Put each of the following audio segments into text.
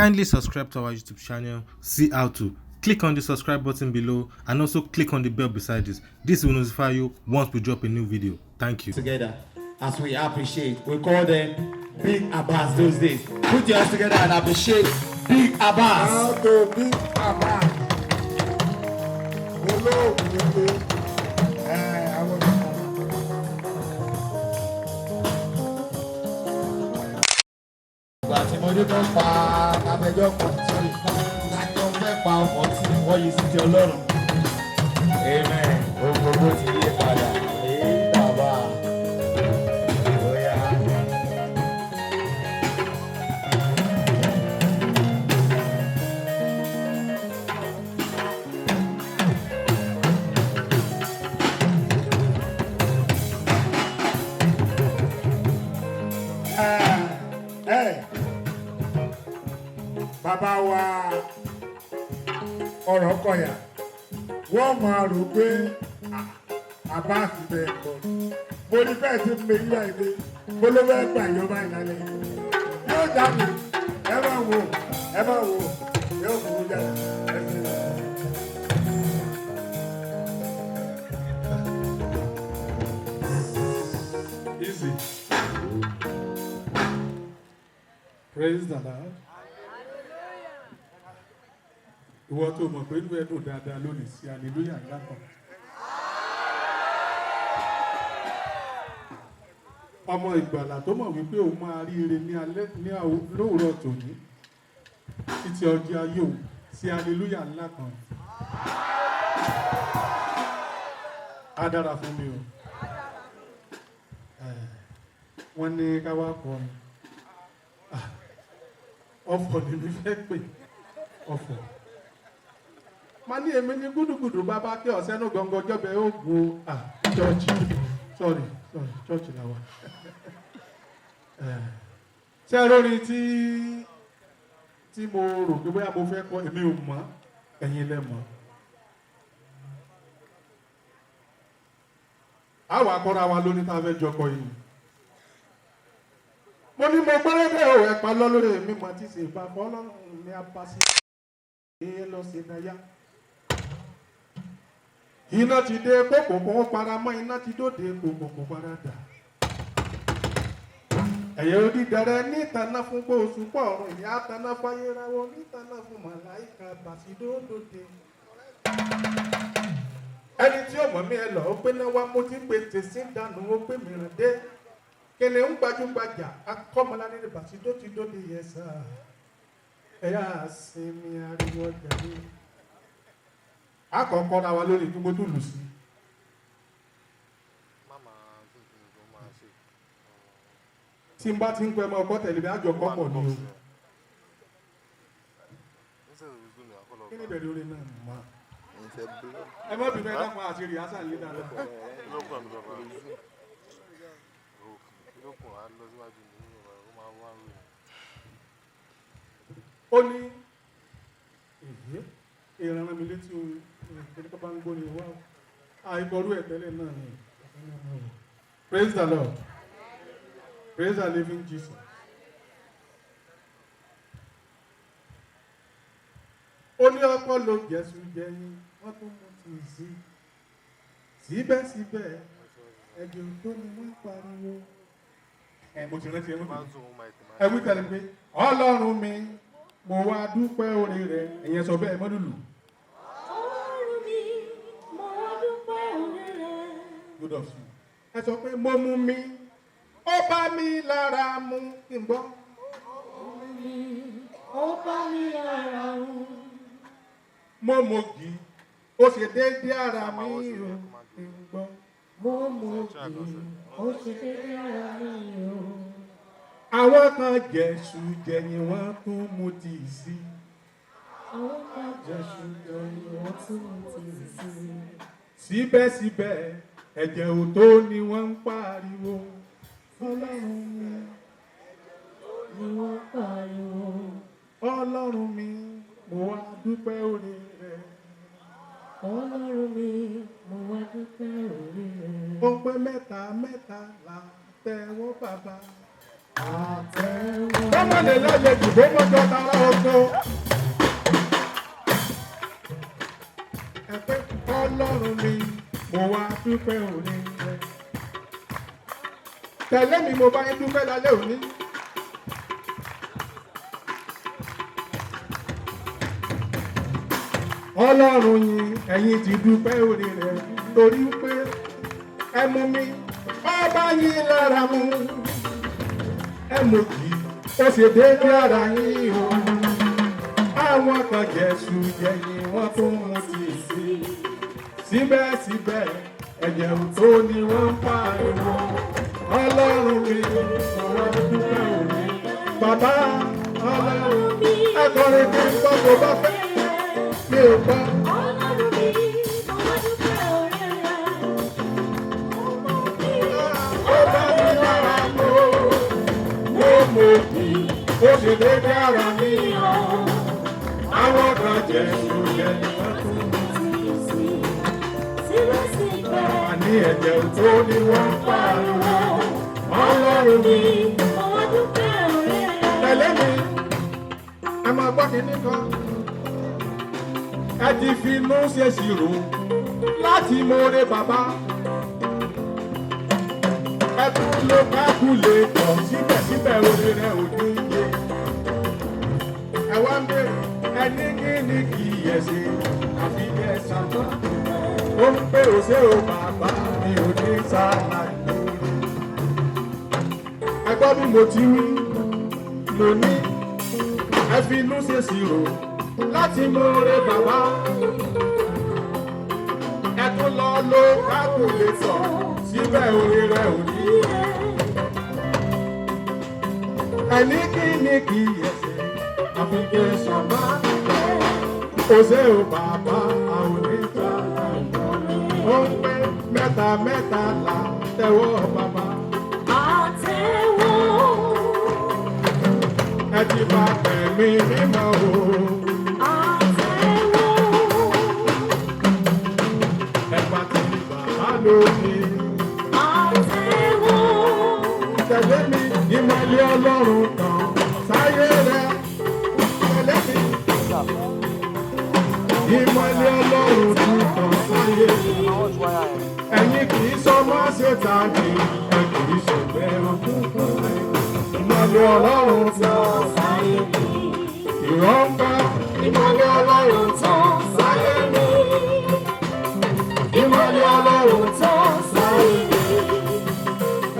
Kindly subscribe to our YouTube channel, see how to. Click on the subscribe button below and also click on the bell beside this. This will notify you once we drop a new video. Thank you. Together, as we appreciate, we call them Big Abbas those days. Put your hands together and appreciate Big Abbas. How to Big Abbas. Hello, Ìgbà tí mo dé tó pa abẹjọ́ kan sórí láti wọ́n fẹ́ pa ọkọ̀ tí wọ́n yí sí ti Ọlọ́run. Amen. Gbogbo ti yé padà. Èyí bàbá. Bóyá. Bàbá wa ọ̀rọ̀ kọ̀yà wọ́n máa rò pé àbá àti bẹ́ẹ̀ kọ́ mo ní bẹ́ẹ̀ tí mo yí àìdé mo ló fẹ́ gbà yọba ìlàlẹ̀ yóò jáde ẹ máa wò yóò kú jáde ẹ sì lọ. Easy. Praise the Lord. Ìwọ tó mọ̀ pé inú ẹ dùn dáadáa lónìí sí hallelujah ńlá kan. Ọmọ ìgbàlà tó mọ̀ wípé òun máa rí ire ní alẹ́ ní lówùúrọ̀ tòní títí ọjọ́ ayé òun sí hallelujah ńlá kan. Á dára fún mi o. Wọ́n ní ká wá kọrin. Ọ̀fọ̀ ni mi fẹ́ pè ọ̀fọ̀. Ma ní èmi ní gúdùgùdù bàbá kí ọ̀sẹ́ ní gọ́ngọ́ jọ́bẹ̀ ó gun church. Sorry, church la wà. Ṣé lórí tí mo rò pé bóyá mo fẹ́ kọ́ èmi ò mọ̀ ẹ̀yin lẹ mọ̀. Àwọn akọ́ra wa lóní tá a fẹ́ jọkọ yìí. Mo ní mo gbọ́dọ̀ bẹ́ẹ̀ ò ẹ̀pà lọ lórí èmi mọ̀ tí ṣe ìpapọ̀ ọlọ́run ní apasi èé lọ sí náyà. Iná ti dé kókòkò para mọ́ iná ti dóde kókòkò para dà. Ẹ̀yẹ odídẹrẹ nítaná fún gbóòsù pọ̀ ọ̀run ìyá taná fáyéráwọ́ nítaná fún màláìka bàṣídódòde. Ẹni tí ó mọ̀ mí ẹ lọ ó pé náà wá mo ti ń pe tèsí dànù ó pé mìíràn dé. Kene ń gbajúgbajà akọ́mọládé ní bàṣídódòde yẹ sáà. Ẹ̀yà sinmi ariwo ọjà ní. Àkọ́kọ́ ra wa lórí gbogbo tó lù sí. Tí n bá ti ń pẹ́ mọ́ ọkọ́ tẹ̀lé bí àjọ kọ́pọ̀ ní o. Kí ni ìbẹ̀rẹ̀ orin náà mọ́? Ẹ má bínú ẹ̀dá pa àṣírí àṣà yìí dáadáa. Ó ní ìrànlọ́ mi létí ẹ̀kọ́ bá ń gbọ́ ní wá àìkọrú ẹ̀tẹ́lẹ̀ náà ni. Praise the Lord. Praise the living Jesus. Ó ní ọ̀pọ̀ ló Jésù jẹyìn wọ́n tó mú ti sí. Síbẹ̀síbẹ̀ ẹ̀jẹ̀ tó ni wọ́n pariwo. Mo ti rántí ẹ̀wí tẹ̀lé pé Ọlọ́run mi mo wá dúpẹ́ oore rẹ̀ ẹ̀yẹn sọ bẹ́ẹ̀ mọ́dúlù. Ọlọ́run mi mo wá dúpẹ́ oore rẹ̀. Good of you. Ẹ sọ pé mo mú mi ó bá mi lára mu kí n gbọ́. Ó bá mi lára mu. Mo mọ̀gì ó ṣe déédé ara mi o kí n gbọ́. Mo mọ̀gì ó ṣe déédé ara mi o. Àwọn kan Jésù jẹ̀yìn wọ́n tún mú tì sí. Àwọn kan Jésù jẹ̀yìn wọ́n tún mú tì sí. Síbẹ̀síbẹ̀ ẹ̀jẹ̀ ò tó ni wọ́n ń pariwo. Ọlọ́run mi ni wọ́n pariwo. Ọlọ́run mi mo wá dúpẹ́ oore rẹ̀. Ọlọ́run mi mo wá dúpẹ́ oore rẹ̀. Ó pé mẹ́ta là tẹ́wọ́ bàbá. Bọ́mọ̀lẹ̀ lálejò bó mọ́jọ́ tara oko. Ẹ̀pẹ́ Ọlọ́run mi, mo wá dúpẹ́ òní rẹ̀. Tẹ̀lé mi mo bá yín dúpẹ́ lálẹ́ òní. Ọlọ́run yín ẹ̀yin ti dúpẹ́ òní rẹ̀ torí pé ẹ mú mi ọba yín lára mú. Ẹ mú kí ó ṣe déédé ara yín o. Àwọn kan jẹ̀sù jẹ̀yìn wọ́n tún mú ti sí. Síbẹ̀síbẹ̀ ẹ̀jẹ̀ tó ni wọ́n ń pariwo. Ọlọ́run mi ọ̀rọ̀ dúpẹ́ òní. Bàbá Ọlọ́run mi ẹ̀kọ́rin tí ń gbọ́ tó bá fẹ́. Mi ò gbọ́. Ọlọ́run mi, mo wá dúpẹ́ oore rẹ̀. Ó bá mi lára mú. Mo mọ̀ kí ó ṣe déédé ara mi o. Àwọn kan jẹ̀sù jẹ̀yìn wọ́n tún mú ti Síbẹ̀síbẹ̀ àní ẹ̀jẹ̀ tó ni wọ́n ń pariwo. Ọlọ́run mi mo wá dúpẹ́ oore rẹ̀. tẹ̀lé mi. Ẹ máa gbọ́ kínní kan. Ẹ ti fi inú ṣe ṣìrò láti mọ̀ọ́rẹ bàbá. Ẹ tún ló kákú lè pọ̀ síbẹ̀síbẹ̀ orí rẹ̀ ò ní yé. Ẹ wá ń bèrè ẹni kí ni kì í yẹ sí àfi yẹ sábà. Ó ń pè ó ṣe ó bàbá mi ò ní sáà lórí. Ẹ gbọ́ bí mo ti wí, mo ní ẹ fi inú ṣe ṣìrò láti mọ̀ọ́rẹ bàbá. Ẹ tún lọ lo kákùlétọ̀ síbẹ̀ orí rẹ̀ ò ní yé. Ẹni kí ni kì í yẹ sí àfi yẹ sábà. Ó ṣe ó bàbá àwọn oníta ó ń pẹ́ mẹ́ta mẹ́ta là tẹ́wọ́ bàbá. Àtẹ́wọ́. Ẹ ti bá pẹ̀mí mímọ́ o. Àtẹ́wọ́. Ẹ bá ti bàbá lókè. Àtẹ́wọ́. Tẹ̀lé mi ìmọ̀lẹ́ Ọlọ́run kan sáyé rẹ̀. Tẹ̀lé mi ìmọ̀lẹ́ Ọlọ́run kan sáyé rẹ̀. Ẹ̀yin kì í sọ má ṣe tàbí ẹ kì í ṣẹ̀gbẹ́ òkùnkùn. Ìmọ̀lẹ́ Ọlọ́run kan sáyé mi. Ìrọ̀ǹgbà ìmọ̀lẹ́ Ọlọ́run kan sáyé mi. Ìmọ̀lẹ́ Ọlọ́run kan sáyé mi.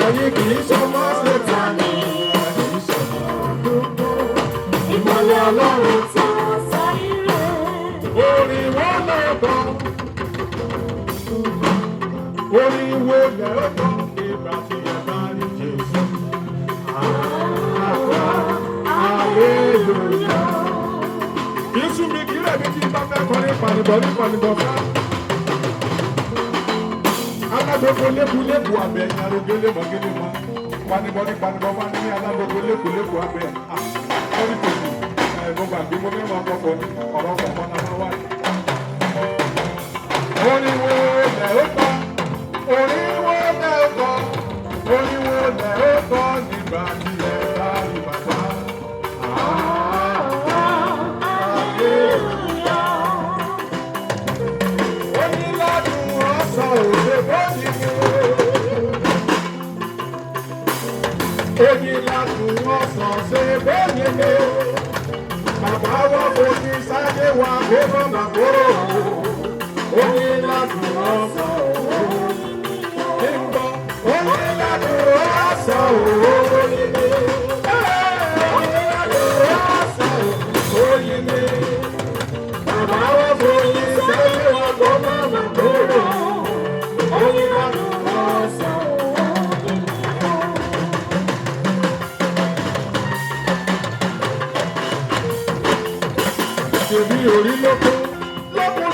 Ẹ̀yin kì í sọ má ṣe tàbí ẹ kì í ṣẹ̀gbẹ́ òkùnkùn. Ìmọ̀lẹ́ Ọlọ́run kan sáyé mi. Orin wọn lọ́kọ̀ọ́. Orin wo lẹ́ọ̀kọ́ nígbà tí ẹ bá rí Jésù? Hallelujah. Yíṣu mi kí lèmi tí bá fẹ́ kọrin pànìbọ̀ ní pànìbọ̀ fá. Alágbogbo lébu abẹ ìyàrógé lémọ̀gélé mọ́. Pànìbọ̀ ní pànìbọ̀ fá ní alágbogbo lébu abẹ. Sọ́rí tòun gbogbo àgbé mo fẹ́ máa kọ́kọ́ ní ọ̀rọ̀ kọ̀ọ̀kan náà wá. Orin wo lẹ́ọ̀kọ́? Oríwo lẹ́ọ̀kọ́, oríwo lẹ́ọ̀kọ́ nígbà tí ẹ bá rí bàbá. Onílàdùn ọ̀sán òde bọ́ọ̀lì mi. Onílàdùn ọ̀sán ṣe bọ́ọ̀lì mi. Bàbá wọn kò ní sáyé wa kó mọ̀ màkóró. Onílàdùn ọ̀sán òde. Ṣèbí orí lókun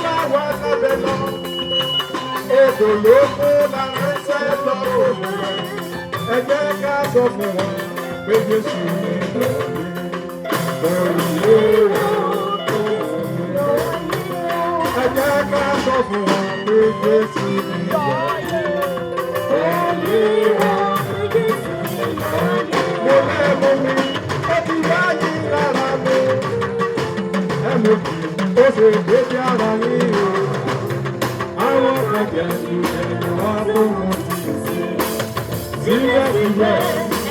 láwa lábẹ́ lọ. Odò lókun la ránṣẹ́ lọ òun rẹ̀. Ẹ jẹ́ ká sọ fún wọn pé Jésù ní ìdọ̀lẹ́. Òrùlé wọn tó ẹ jẹ́ ká sọ fún wọn pé Jésù ní ìdọ̀lẹ́. Òrùlé wọn tó lókè tó ṣe dédé ara yín o. Àwọn kan jẹ́ ìjẹ̀lẹ̀ wá tó wọn ti ṣe. Síbẹ̀síbẹ̀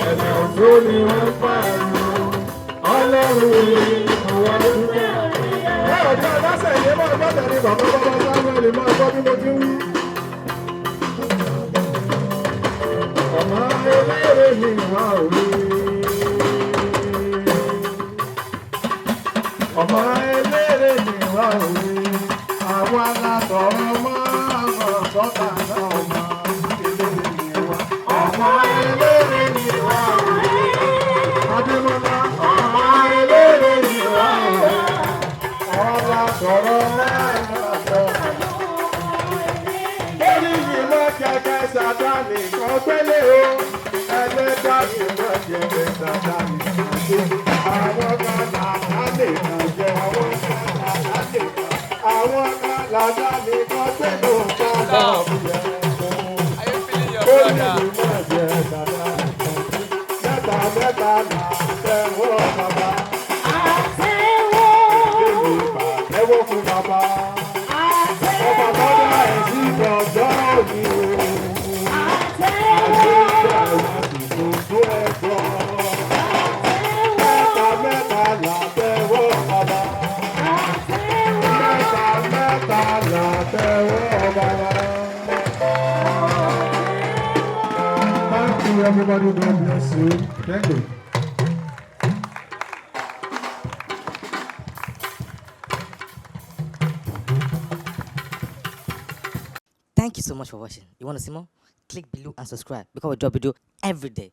ẹ̀sẹ̀ tó ni wọ́n pariwo. Ọlọ́run yìí àwọn dúpẹ́. Ọjọ́ lásẹ̀ yìí máa gbọ́dọ̀ ní bàbá Samuel máa gbọ́ bí mo ti ń wí. Ọmọ eléré ni wà òwe. Ọmọ eléré ni wà òwe. Àwọn alátọ̀rọ̀ máa ń bọ̀ sọ́tà náà ọmọ eléré ni wà. Ọmọ eléré ni wà òwe. Adémọ́lá ọmọ eléré ni wà òwe. Alátọ̀rọ̀ máa ń bọ̀ sọ́tà. Lórí yìí ló jẹ́jẹ́ Sátánì kan gbélé o. Ẹlẹ́dá sì ló jẹ́jẹ́ Sátánì kan gbé. Àwọn kan làdá lè kàn jẹ́ àwọn kan làdá lè kàn. Àwọn kan làdá lè kàn gbé ló ń bá lọ bí ẹ̀kọ́. Lórí yìí ló jẹ́ Sátánì kan gbé. Mẹ́ta là tẹ̀wọ́ bàbá. Tẹ̀wọ́ fún bàbá. Ọba lọ́dọ̀ ẹ̀sìn ìjọjọ́ òní o. Mẹ́ta là tẹ̀wọ́ bàbá. Mẹ́ta là tẹ̀wọ́ bàbá. Thank you everybody, God bless you. Thank you. Thank you so much for watching. You want to see more? Click below and subscribe because we drop video every day.